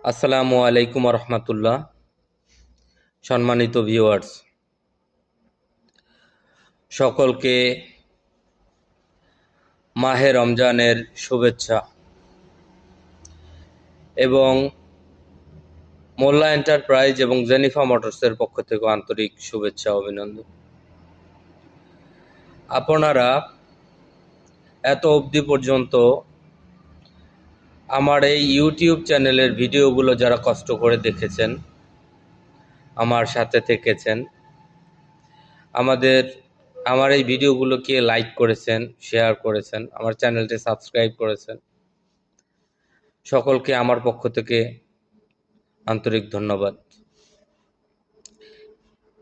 আসসালামু আলাইকুম রহমতুল্লাহ। সম্মানিত ভিউয়ার্স, সকলকে মাহে রমজানের শুভেচ্ছা এবং মোল্লা এন্টারপ্রাইজ এবং জেনিফা মোটরসের পক্ষ থেকে আন্তরিক শুভেচ্ছা অভিনন্দন। আপনারা এত অবধি পর্যন্ত আমার এই ইউটিউব চ্যানেলের ভিডিওগুলো যারা কষ্ট করে দেখেছেন, আমার সাথে থেকেছেন, আমার এই ভিডিওগুলোকে লাইক করেছেন, শেয়ার করেছেন, আমার চ্যানেলটি সাবস্ক্রাইব করেছেন, সকলকে আমার পক্ষ থেকে আন্তরিক ধন্যবাদ।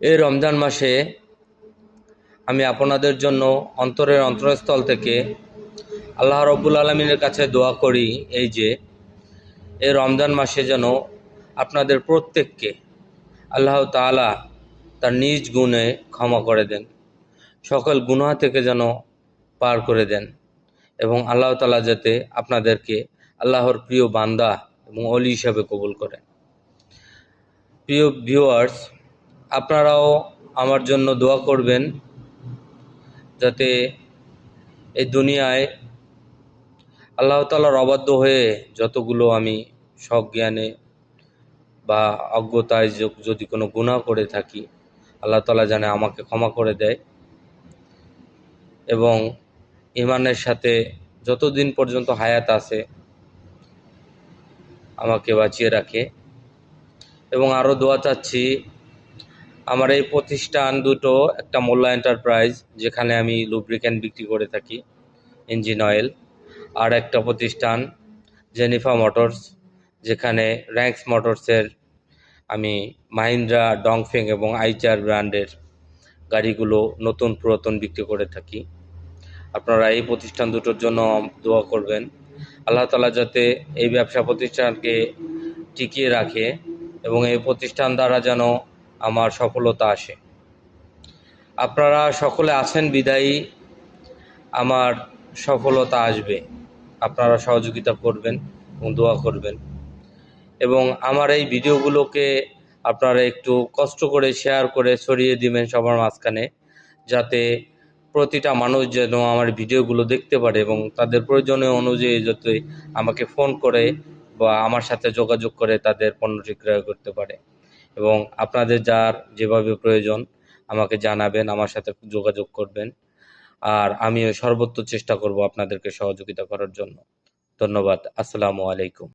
এই রমজান মাসে আমি আপনাদের জন্য অন্তরের অন্তরস্থল থেকে আল্লাহ রব্বুল আলমিনের কাছে দোয়া করি এই যে এই রমজান মাসে যেন আপনাদের প্রত্যেককে আল্লাহ তাআলা তার নিজ গুণে ক্ষমা করে দেন, সকল গুনাহ থেকে যেন পার করে দেন এবং আল্লাহ তাআলা যাতে আপনাদেরকে আল্লাহর প্রিয় বান্দা এবং ওলি হিসাবে কবুল করেন। প্রিয় ভিউয়ার্স, আপনারাও আমার জন্য দোয়া করবেন যাতে এই দুনিয়ায় আল্লাহ তাআলার অবাধ্য হয়ে যতগুলো আমি সজ্ঞানে বা অজ্ঞতায় যদি কোনো গুনাহ করে থাকি, আল্লাহ তাআলা যেন আমাকে ক্ষমা করে দেয় এবং ঈমানের সাথে যতদিন পর্যন্ত হায়াত আছে আমাকে বাঁচিয়ে রাখে। এবং আরও দোয়া চাচ্ছি আমার এই প্রতিষ্ঠান দুটো, একটা মোল্লা এন্টারপ্রাইজ যেখানে আমি লুব্রিক্যান্ট বিক্রি করে থাকি, ইঞ্জিন অয়েল, আর একটা প্রতিষ্ঠান জেনিফা মোটরস যেখানে র্যাঙ্কস মোটরসের আমি মাহিন্দ্রা, ডংফেং এবং আইচার ব্র্যান্ডের গাড়িগুলো নতুন পুরাতন বিক্রি করে থাকি। আপনারা এই প্রতিষ্ঠান দুটোর জন্য দোয়া করবেন, আল্লাহ তাআলা যাতে এই ব্যবসা প্রতিষ্ঠানকে টিকিয়ে রাখে এবং এই প্রতিষ্ঠান দ্বারা যেন আমার সফলতা আসে। আপনারা সকলে আছেন বিদায়ী আমার সফলতা আসবে। আপনারা সহযোগিতা করবেন এবং দোয়া করবেন এবং আমার এই ভিডিওগুলোকে আপনারা একটু কষ্ট করে শেয়ার করে ছড়িয়ে দিবেন সবার মাঝখানে, যাতে প্রতিটা মানুষ যেন আমার ভিডিওগুলো দেখতে পারে এবং তাদের প্রয়োজনীয় অনুযায়ী যাতে আমাকে ফোন করে বা আমার সাথে যোগাযোগ করে তাদের পণ্যটি ক্রয় করতে পারে। এবং আপনাদের যার যেভাবে প্রয়োজন আমাকে জানাবেন, আমার সাথে যোগাযোগ করবেন, আর আমিও সর্বোচ্চ চেষ্টা করব আপনাদেরকে সহযোগিতা করার জন্য। ধন্যবাদ। আসসালামু আলাইকুম।